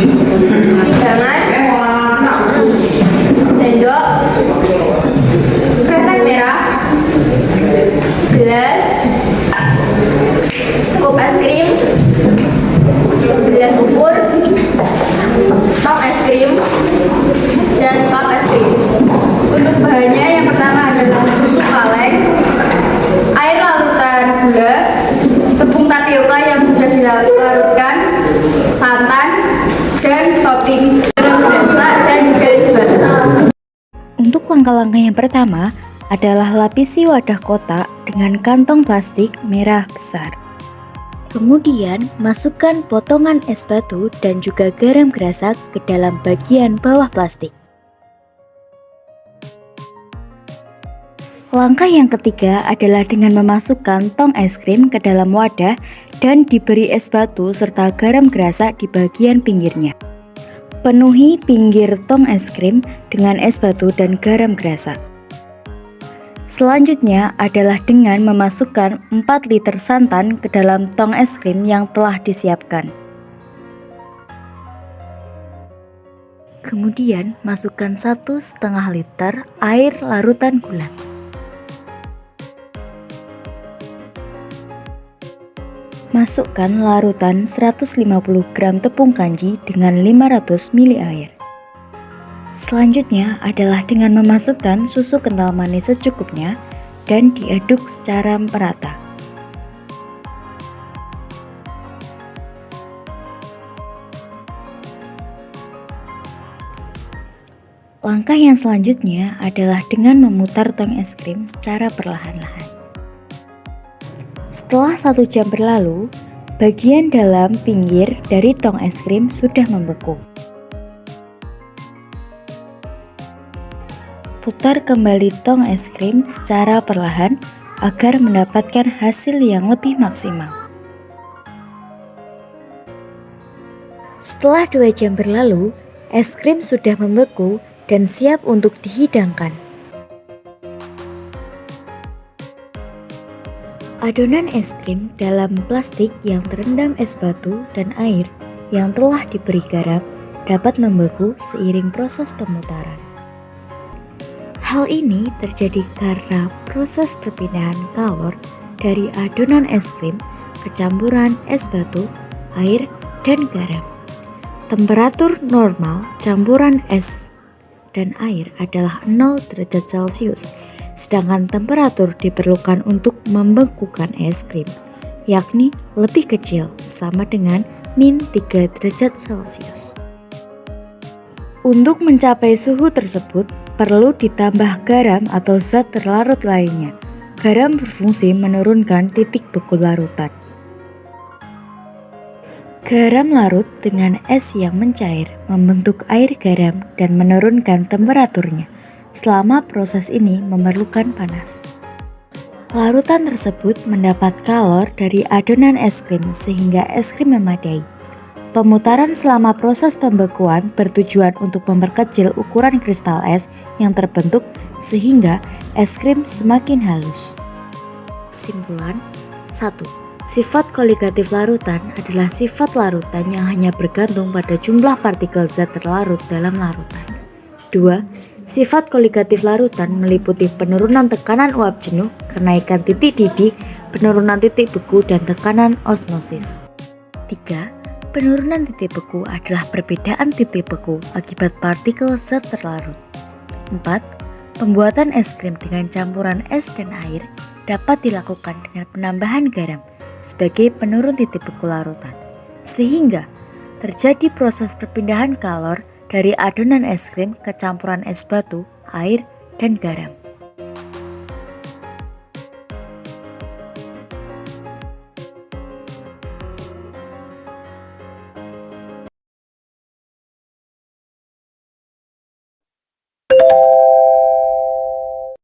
timbangan, sendok, kresek merah, gelas, scoop es krim, gelas ukur, tong es krim, dan cup es krim. Untuk bahannya yang pertama adalah susu kaleng, air larutan gula, tepung tapioka yang sudah dilarutkan, santan, dan topping garam biasa dan juga es batu. Untuk langkah-langkah yang pertama adalah lapisi wadah kotak dengan kantong plastik merah besar. Kemudian masukkan potongan es batu dan juga garam gerasak ke dalam bagian bawah plastik. Langkah yang ketiga adalah dengan memasukkan tong es krim ke dalam wadah dan diberi es batu serta garam gerasak di bagian pinggirnya. Penuhi pinggir tong es krim dengan es batu dan garam gerasak. Selanjutnya adalah dengan memasukkan 4 liter santan ke dalam tong es krim yang telah disiapkan. Kemudian masukkan 1,5 liter air larutan gula. Masukkan larutan 150 gram tepung kanji dengan 500 ml air. Selanjutnya adalah dengan memasukkan susu kental manis secukupnya dan diaduk secara merata. Langkah yang selanjutnya adalah dengan memutar tong es krim secara perlahan-lahan. Setelah 1 jam berlalu, bagian dalam pinggir dari tong es krim sudah membeku. Putar kembali tong es krim secara perlahan agar mendapatkan hasil yang lebih maksimal. Setelah 2 jam berlalu, es krim sudah membeku dan siap untuk dihidangkan. Adonan es krim dalam plastik yang terendam es batu dan air yang telah diberi garam dapat membeku seiring proses pemutaran. Hal ini terjadi karena proses perpindahan kalor dari adonan es krim ke campuran es batu, air, dan garam. Temperatur normal campuran es dan air adalah 0 derajat Celcius. Sedangkan temperatur diperlukan untuk membekukan es krim, yakni lebih kecil sama dengan min 3 derajat Celcius. Untuk mencapai suhu tersebut, perlu ditambah garam atau zat terlarut lainnya. Garam berfungsi menurunkan titik beku larutan. Garam larut dengan es yang mencair membentuk air garam dan menurunkan temperaturnya. Selama proses ini memerlukan panas. Larutan tersebut mendapat kalor dari adonan es krim sehingga es krim memadai. Pemutaran selama proses pembekuan bertujuan untuk memperkecil ukuran kristal es yang terbentuk sehingga es krim semakin halus. Kesimpulan 1. Sifat koligatif larutan adalah sifat larutan yang hanya bergantung pada jumlah partikel zat terlarut dalam larutan. 2. Sifat koligatif larutan meliputi penurunan tekanan uap jenuh, kenaikan titik didih, penurunan titik beku, dan tekanan osmosis. 3. Penurunan titik beku adalah perbedaan titik beku akibat partikel zat terlarut. 4. Pembuatan es krim dengan campuran es dan air dapat dilakukan dengan penambahan garam sebagai penurun titik beku larutan, sehingga terjadi proses perpindahan kalor dari adonan es krim ke campuran es batu, air, dan garam.